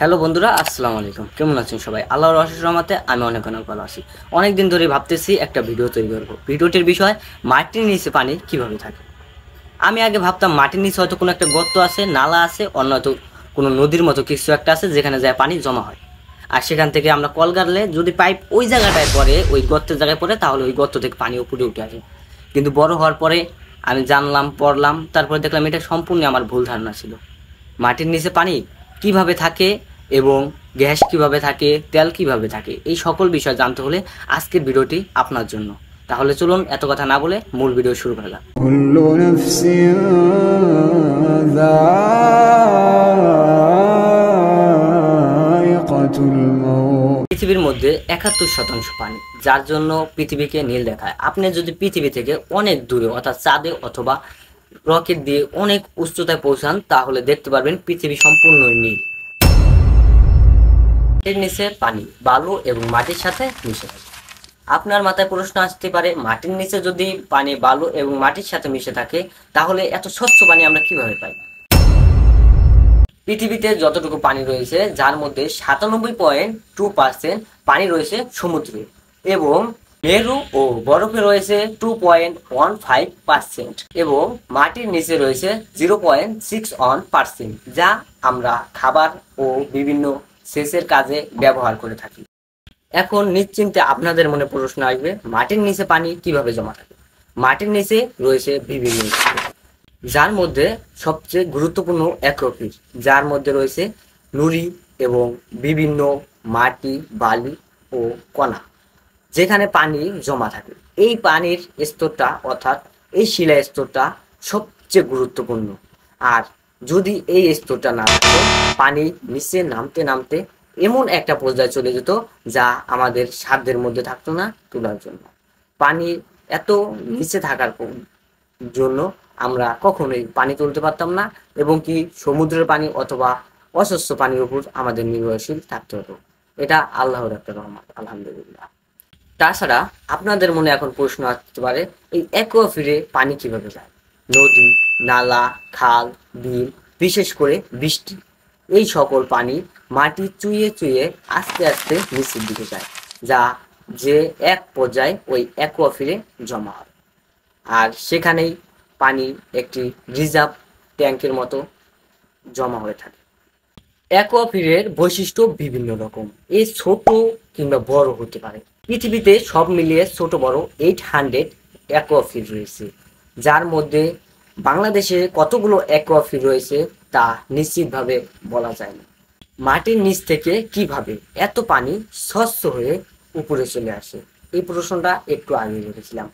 Hello বন্ধুরা, আসসালামু আলাইকুম। কেমন আছেন সবাই? আল্লাহর অশেষ রহমতে আমি অনেক ভালো আছি। অনেক দিন ধরে ভাবতেছি একটা ভিডিও তৈরি করব। ভিডিওটির বিষয় মাটির নিচে পানি কিভাবে থাকে। আমি আগে ভাবতাম মাটির নিচে হয়তো কোনো একটা গর্ত আছে, নালা আছে, অন্য হয়তো কোনো নদীর মতো কিছু একটা আছে যেখানে যায় পানি জমা হয়। আর সেখান থেকে আমরা কল গাড়লে যদি পাইপ ওই জায়গাটায় পড়ে, ওই গর্তের জায়গায় পড়ে, তাহলে ওই গর্ত থেকে পানি উপরে উঠে আসে। কিন্তু বড় হওয়ার পরে আমি জানলাম, পড়লাম, তারপরে দেখলাম এটা সম্পূর্ণ আমার ভুল ধারণা ছিল। মাটির নিচে পানি কিভাবে থাকে এবং গ্যাস কিভাবে থাকে, তেল কিভাবে থাকে, এই সকল বিষয় জানতে হলে আজকের ভিডিওটি আপনার জন্য। তাহলে চলুন এত কথা না বলে মূল ভিডিও শুরু করা যাক। পৃথিবীর মধ্যে 71% পানি, যার জন্য পৃথিবীকে নীল দেখায়। আপনি যদি পৃথিবী থেকে অনেক দূরে অর্থাৎ চাঁদে অথবা রকেট দিয়ে অনেক উচ্চতায় পৌঁছান, তাহলে দেখতে পারবেন পৃথিবী সম্পূর্ণ নীল। এর নিচে পানি বালু এবং মাটির সাথে মিশে থাকে। আপনার মাথায় প্রশ্ন আসতে পারে, মাটির নিচে যদি পানি বালু এবং মাটির সাথে মিশে থাকে, তাহলে এত স্বচ্ছ পানি আমরা কিভাবে পাই? পৃথিবীতে যতটুকু পানি রয়েছে, যার মধ্যে 97.2% পানি রয়েছে সমুদ্রে, এবং মেরু ও বরফে রয়েছে 2.15%, এবং মাটির নিচে রয়েছে 0.61%, যা আমরা খাবার ও বিভিন্ন সেচের কাজে ব্যবহার করে থাকি। এখন নিশ্চিন্তে আপনাদের মনে প্রশ্ন আসবে, মাটির নিচে পানি কিভাবে জমা থাকে? মাটির নিচে রয়েছে বিভিন্ন স্তর, যার মধ্যে সবচেয়ে গুরুত্বপূর্ণ অ্যাক্রোফিল, যার মধ্যে রয়েছে নুড়ি এবং বিভিন্ন মাটি, বালি ও কণা, যেখানে পানি জমা থাকে। এই পানির স্তরটা অর্থাৎ এই শিলা স্তরটা সবচেয়ে গুরুত্বপূর্ণ। আর যদি এই স্তরটা না থাকতো, পানি নিচে নামতে নামতে এমন একটা পর্যায়ে চলে যেত যা আমাদের সাধ্যের মধ্যে থাকতো না তোলার জন্য। পানি এত নিচে থাকার জন্য আমরা কখনোই পানি তুলতে পারতাম না, এবং কি সমুদ্রের পানি অথবা অস্বচ্ছ পানির উপর আমাদের নির্ভরশীল থাকতে হতো। এটা আল্লাহর একটা রহমত, আলহামদুলিল্লাহ। তাছাড়া আপনাদের মনে এখন প্রশ্ন আসতে পারে, এই অ্যাকুয়াফিরে পানি কিভাবে যায়? নদী, নালা, খাল, বিল, বিশেষ করে বৃষ্টি, এই সকল পানি মাটি চুইয়ে চুইয়ে আস্তে আস্তে নিচের দিকে যায়, যা যে এক পর্যায়ে ওই অ্যাকুয়াফিরে জমা হয়। আর সেখানেই পানি একটি রিজার্ভ ট্যাঙ্কের মতো জমা হয়ে থাকে। অ্যাকুয়াফিরের বৈশিষ্ট্য বিভিন্ন রকম। এই ছোট কিংবা বড় হতে পারে। পৃথিবীতে সব মিলিয়ে ছোট বড় 800 অ্যাকুয়াফির রয়েছে, যার মধ্যে বাংলাদেশে কতগুলো অ্যাকুয়াফির রয়েছে তা নিশ্চিতভাবে বলা যায় না। মাটির নিচ থেকে কিভাবে এত পানি স্বচ্ছ হয়ে উপরে চলে আসে, এই প্রশ্নটা একটু আগে রেখেছিলাম।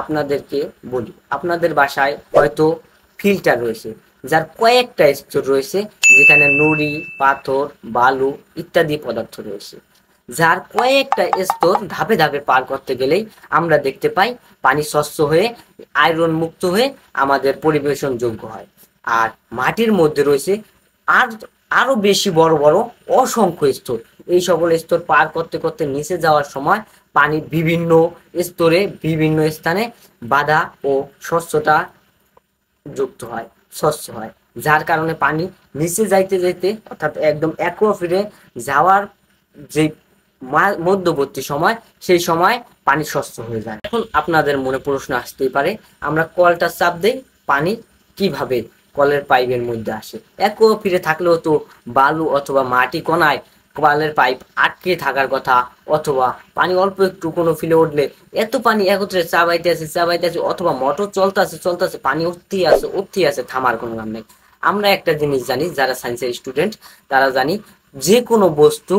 আপনাদেরকে বলি, আপনাদের বাসায় হয়তো ফিল্টার রয়েছে, যার কয়েকটা স্তর রয়েছে, যেখানে নুড়ি, পাথর, বালু ইত্যাদি পদার্থ রয়েছে, যার কয়েকটা স্তর ধাপে ধাপে পার করতে গেলেই আমরা দেখতে পাই পানি স্বচ্ছ হয়ে আয়রন মুক্ত হয়ে আমাদের পরিবেশন যোগ্য হয়। আর মাটির মধ্যে রয়েছে আর আরো বেশি বড় বড় অসংখ্য স্তর। এই সকল স্তর পার করতে করতে নিচে যাওয়ার সময় পানি বিভিন্ন স্তরে বিভিন্ন স্থানে বাধা ও স্বচ্ছতা যুক্ত হয়, স্বচ্ছ হয়, যার কারণে পানি নিচে যাইতে যাইতে অর্থাৎ একদম অ্যাকুয়াফিরে যাওয়ার যে মধ্যবর্তী সময়, সেই সময় পানি স্বচ্ছ হয়ে যায়। এখন আপনাদের মনে প্রশ্ন আসতেই পারে, আমরা কলটা চাপ দেই, পানি কিভাবে কলের পাইপের মধ্যে আসে? অ্যাকুয়াফিরে থাকলেও তো বালু অথবা মাটি কণায় কলের পাইপ আটকে থাকার কথা, অথবা পানি অল্প একটু কোনো ফিলে উঠলে এত পানি একত্রে চাবাইতে আছে, অথবা মোটর চলতেছে, পানি উঠতেই আছে, থামার কোনো নাম নেই। আমরা একটা জিনিস জানি, যারা সায়েন্সের স্টুডেন্ট তারা জানি, যে কোনো বস্তু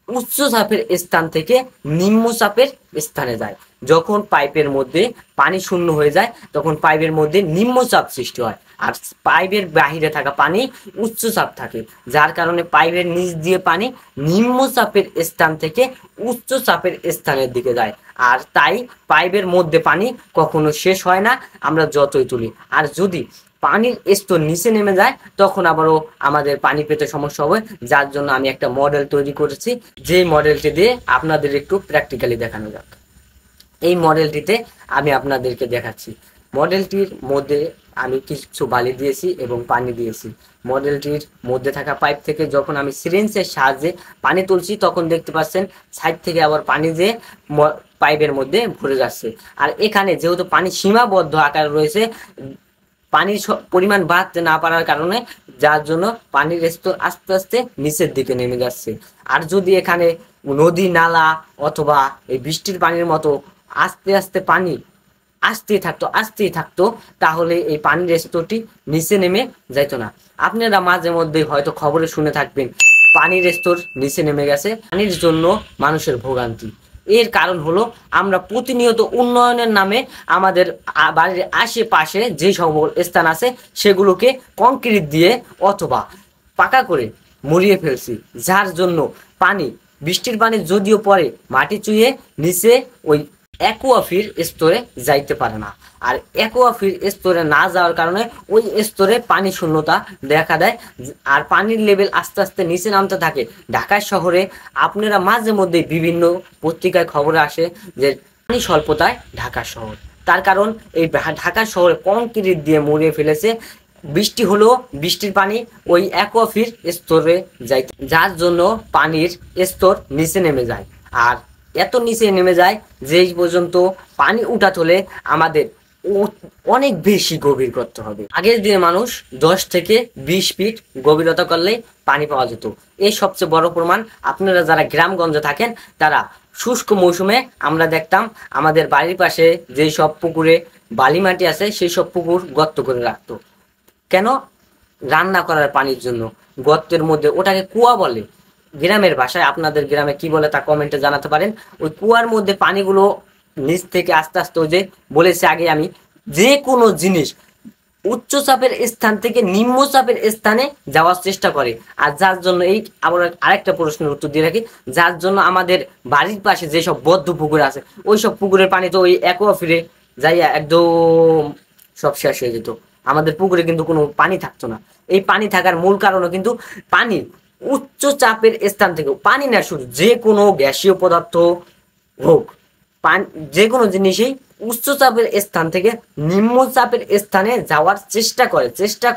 উচ্চ চাপের স্থান থেকে নিম্ন চাপের স্থানে যায়। যখন পাইপের মধ্যে পানি শূন্য হয়ে যায়, তখন পাইপের মধ্যে নিম্ন চাপ সৃষ্টি হয়, আর পাইপের বাহিরে থাকা পানি উচ্চ চাপ থাকে, যার কারণে পাইপের নিচ দিয়ে পানি নিম্ন চাপের স্থান থেকে উচ্চ চাপের স্থানের দিকে যায়। আর তাই পাইপের মধ্যে পানি কখনো শেষ হয় না, আমরা যতই তুলি। আর যদি পানির স্তর নিচে নেমে যায়, তখন আবারও আমাদের পানি পেতে সমস্যা হবে, যার জন্য আমি একটা মডেল তৈরি করেছি, যে মডেলটি দিয়ে আপনাদের একটু প্র্যাকটিক্যালি দেখানো যাক। এই মডেলটিতে আমি আপনাদেরকে দেখাচ্ছি। মডেলটির মধ্যে আমি কিছু বালি দিয়েছি এবং পানি দিয়েছি। মডেলটির মধ্যে থাকা পাইপ থেকে যখন আমি সিরিঞ্জের সাহায্যে পানি তুলছি তখন দেখতে পাচ্ছেন সাইড থেকে আবার পানি যে পাইপের মধ্যে ভরে যাচ্ছে। আর এখানে যেহেতু পানি সীমাবদ্ধ আকার রয়েছে, পানির পরিমাণ বাড়তে না পারার কারণে, যার জন্য পানির স্তর আস্তে আস্তে নিচের দিকে নেমে যাচ্ছে। আর যদি এখানে নদী নালা অথবা এই বৃষ্টির পানির মতো আস্তে আস্তে পানি আসতেই থাকতো তাহলে এই পানির স্তরটি নিচে নেমে যাইতো না। আপনারা মাঝে মধ্যে হয়তো খবরে শুনে থাকবেন পানির স্তর নিচে নেমে গেছে। পানির জন্য মানুষের ভোগান্তি। এর কারণ হলো আমরা প্রতিনিয়ত উন্নয়নের নামে আমাদের বাড়ির আশেপাশে যে সকল স্থান আছে সেগুলোকে কংক্রিট দিয়ে অথবা পাকা করে মুড়িয়ে ফেলছি, যার জন্য পানি, বৃষ্টির পানি যদিও পরে মাটি চুইয়ে নিচে ওই অ্যাকুয়াফির স্তরে যাইতে পারে না। আর অ্যাকুয়াফির স্তরে না যাওয়ার কারণে ওই স্তরে পানি শূন্যতা দেখা দেয়। আর পানির লেভেল আস্তে আস্তে নিচে নামতে থাকে। ঢাকা শহরে আপনারা মাঝে মধ্যে বিভিন্ন পত্রিকায় খবরে আসে যে পানি স্বল্পতায় ঢাকা শহর। তার কারণ এই ঢাকা শহরে কংক্রিট দিয়ে মুড়িয়ে ফেলেছে। বৃষ্টি হলো বৃষ্টির পানি ওই অ্যাকুয়াফির স্তরে যায়, যার জন্য পানির স্তর নিচে নেমে যায়। আর এত নিচে নেমে যায় যে পর্যন্ত পানি উঠাতে হলে আমাদের অনেক বেশি গভীর করতে হবে। আগের দিনে মানুষ 10 থেকে 20 ফিট গভীরতা করলে পানি পাওয়া যেত। এই সবচেয়ে বড় প্রমাণ। আপনারা যারা গ্রামগঞ্জে থাকেন তারা শুষ্ক মৌসুমে আমরা দেখতাম আমাদের বাড়ির পাশে যেই সব পুকুরে বালি মাটি আছে সেই সব পুকুর গর্ত করে রাখতো। কেন? রান্না করার পানির জন্য। গর্তের মধ্যে, ওটাকে কুয়া বলে গ্রামের ভাষায়, আপনাদের গ্রামে কি বলে তা কমেন্টে জানাতে পারেন। ওই কুয়ার মধ্যে পানিগুলো নিচ থেকে আস্তে আস্তে, ওই যে বলেছি আগে আমি, যে কোনো জিনিস উচ্চ চাপের স্থান থেকে নিম্ন চাপের স্থানে যাওয়ার চেষ্টা করে। আর যার জন্য এই আবার আরেকটা প্রশ্নের উত্তর দিয়ে রাখি, যার জন্য আমাদের বাড়ির পাশে যেসব বদ্ধ পুকুর আছে ওই সব পুকুরের পানি তো ওই অ্যাকুয়াফিরে যাইয়া একদম সব শেষ হয়ে যেত। আমাদের পুকুরে কিন্তু কোনো পানি থাকতো না। এই পানি থাকার মূল কারণও কিন্তু পানি উচ্চ চাপের স্থান থেকে, পানি না শুধু যে কোনো গ্যাসীয় পদার্থ হোক, যে কোনো জিনিসই উচ্চ চাপের স্থান থেকে নিম্ন চাপের স্থানে যাওয়ার চেষ্টা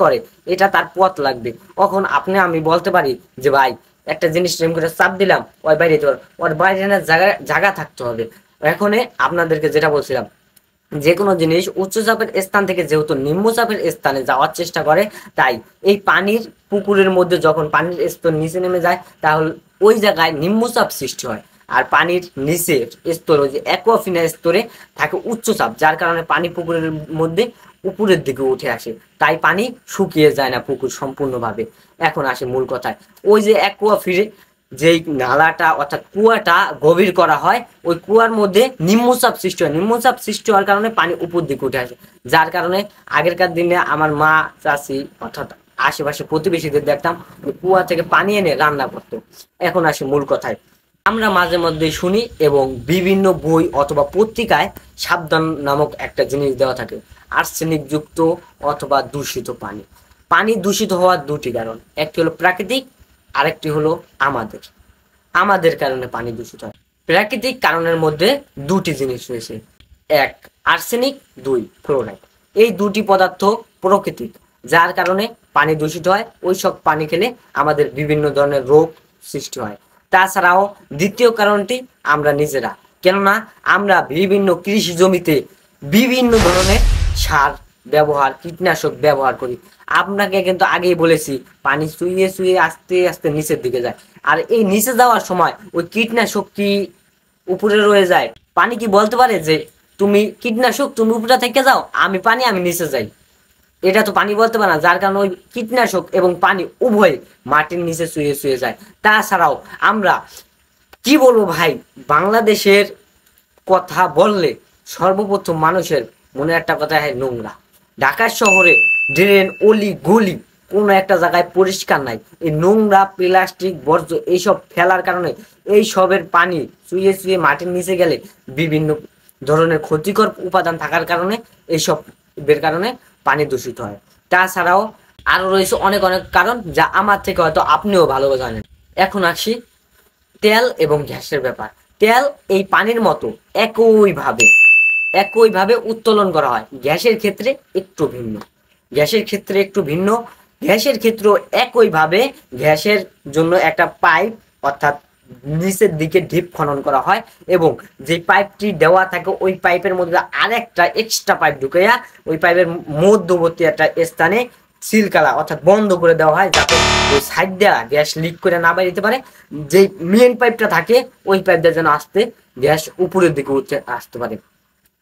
করে এটা তার পথ লাগবে। তখন আমি বলতে পারি যে ভাই একটা জিনিস এরকম করে চাপ দিলাম ওই বাইরে যেতে পারো, ওর বাইরে না জায়গা থাকতে হবে। এখন আপনাদেরকে যেটা বলছিলাম, যে কোনো জিনিস উচ্চ চাপের স্থান থেকে যেহেতু নিম্ন চাপের স্থানে যাওয়ার চেষ্টা করে, তাই এই পানির পুকুরের মধ্যে যখন পানির স্তর নিচে নেমে যায় তাহলে ওই জায়গায় নিম্নচাপ সৃষ্টি হয়। আর পানির নিচের স্তর, ওই যে অ্যাকুয়াফিনা স্তরে থাকে উচ্চচাপ, যার কারণে পানি পুকুরের মধ্যে উপরের দিকে উঠে আসে। তাই পানি শুকিয়ে যায় না পুকুর সম্পূর্ণভাবে। এখন আসে মূল কথায়, ওই যে অ্যাকুয়াফিরে যেই নালাটা অর্থাৎ কুয়াটা গভীর করা হয়, ওই কুয়ার মধ্যে নিম্নচাপ সৃষ্টি হয়। নিম্নচাপ সৃষ্টি হওয়ার কারণে পানি উপর দিকে উঠে আসে, যার কারণে আগেরকার দিনে আমার মা, চাচি অর্থাৎ আশেপাশে প্রতিবেশীদের দেখতাম কুয়া থেকে পানি এনে রান্না করতো। এখন আসে মূল কথায়, আমরা মাঝে মধ্যে শুনি এবং বিভিন্ন বই অথবা পত্রিকায় সাবধান নামক একটা জিনিস দেওয়া থাকে, আর্সেনিক যুক্ত অথবা দূষিত পানি। পানি দূষিত হওয়ার দুটি কারণ, একটি হলো প্রাকৃতিক, আরেকটি হলো আমাদের কারণে পানি দূষিত হয়। প্রাকৃতিক কারণের মধ্যে দুটি জিনিস রয়েছে, এক আর্সেনিক, দুই ফ্লোরাইড। এই দুটি পদার্থ প্রকৃতিক, যার কারণে পানি দূষিত হয়। ওই সব পানি খেলে আমাদের বিভিন্ন ধরনের রোগ সৃষ্টি হয়। তাছাড়াও দ্বিতীয় কারণটি আমরা নিজেরা, কেননা আমরা বিভিন্ন কৃষি জমিতে বিভিন্ন ধরনের সার ব্যবহার, কীটনাশক ব্যবহার করি। আপনাকে কিন্তু আগেই বলেছি পানি চুইয়ে আস্তে আস্তে নিচের দিকে যায়। আর এই নিচে যাওয়ার সময় ওই কীটনাশক কি উপরে রয়ে যায়? পানি কি বলতে পারে যে তুমি কীটনাশক তুমি উপরে থেকে যাও, আমি নিচে যাই? এটা তো পানি বলতে পারে না, যার কারণে ওই কীটনাশক এবং পানি উভয় মাটির নিচে শুয়ে যায়। তাছাড়াও আমরা কি বলবো ভাই, বাংলাদেশের কথা বললে সর্বপ্রথম মানুষের মনে একটা কথা হয় নোংরা। ঢাকা শহরে ড্রেন, অলি গলি কোনো একটা জায়গায় পরিষ্কার নাই। এই নোংরা, প্লাস্টিক, বর্জ্য এইসব ফেলার কারণে এই সবের পানি শুয়ে মাটির নিচে গেলে বিভিন্ন ধরনের ক্ষতিকর উপাদান থাকার কারণে এইসবের কারণে পানি দূষিত হয়। তাছাড়াও আরো রয়েছে অনেক কারণ, যা আমার থেকে হয়তো আপনিও ভালো জানেন। এখন আসি তেল এবং গ্যাসের ব্যাপার। তেল এই পানির মতো একইভাবে উত্তোলন করা হয়, গ্যাসের ক্ষেত্রে একটু ভিন্ন। গ্যাসের ক্ষেত্রে একটু ভিন্ন। গ্যাসের ক্ষেত্রেও একইভাবে গ্যাসের জন্য একটা পাইপ অর্থাৎ নিচের দিকে ডিপ খনন করা হয় এবং যে পাইপটি দেওয়া থাকে ওই পাইপের মধ্যে আরেকটা এক্সট্রা পাইপ ঢুকাইয়া ওই পাইপের মধ্যবর্তী একটা স্থানে সিল করা অর্থাৎ বন্ধ করে দেওয়া হয়, যাতে ওই সাইড দেওয়া গ্যাস লিক করে না বেরিয়ে পারে। যে মেন পাইপটা থাকে ওই পাইপটা যেন আসতে গ্যাস উপরের দিকে উঠে আসতে পারে।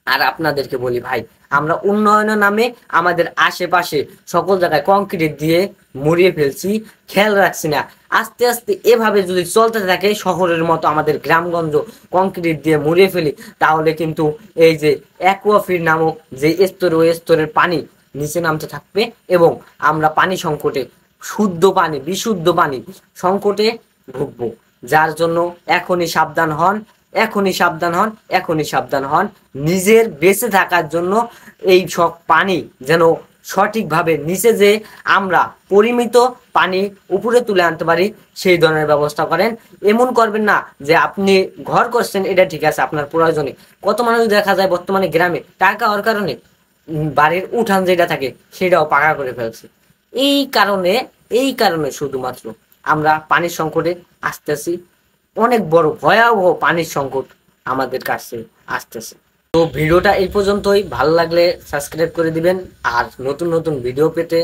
আর আপনাদেরকে বলি ভাই, আমরা উন্নয়নের নামে আমাদের আশেপাশে সকল জায়গায় কংক্রিট দিয়ে মুড়িয়ে ফেলছি, খেয়াল রাখছি না। আস্তে আস্তে এভাবে যদি চলতে থাকে শহরের মতো আমাদের গ্রামগঞ্জ কংক্রিট দিয়ে মুড়িয়ে ফেলি, তাহলে কিন্তু এই যে অ্যাকুয়াফিড নামক যে স্তর ওই স্তরের পানি নিচে নামতে থাকবে এবং আমরা পানি সংকটে, শুদ্ধ পানি বিশুদ্ধ পানি সংকটে ভুগবো। যার জন্য এখনই সাবধান হন, এখনই সাবধান হন, এখনই সাবধান হন। নিজের বেঁচে থাকার জন্য এই সব পানি যেন সঠিকভাবে নিচে যে আমরা পরিমিত পানি উপরে তুলে আনতে পারি সেই ধরনের ব্যবস্থা করেন। এমন করবেন না যে আপনি ঘর করছেন এটা ঠিক আছে আপনার প্রয়োজনে, কত মানুষ দেখা যায় বর্তমানে গ্রামে টাকা হওয়ার কারণে বাড়ির উঠান যেটা থাকে সেটাও পাকা করে ফেলছে। এই কারণে শুধুমাত্র আমরা পানির সংকটে আসতেছি, অনেক বড় ভয়াবহ পানির সংকট আমাদের কাছে আসতেছে। তো ভিডিওটা এই পর্যন্তই, ভালো লাগলে সাবস্ক্রাইব করে দিবেন। আর নতুন নতুন ভিডিও পেতে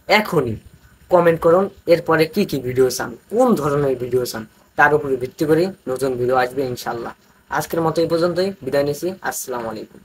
এখনই কমেন্ট করুন এরপরে কি কি ভিডিও চান, কোন ধরনের ভিডিও চান, তার উপরে ভিত্তি করে নতুন ভিডিও আসবে ইনশাল্লাহ। আজকের মতো এই পর্যন্তই, বিদায় নিচ্ছি। আসসালামু আলাইকুম।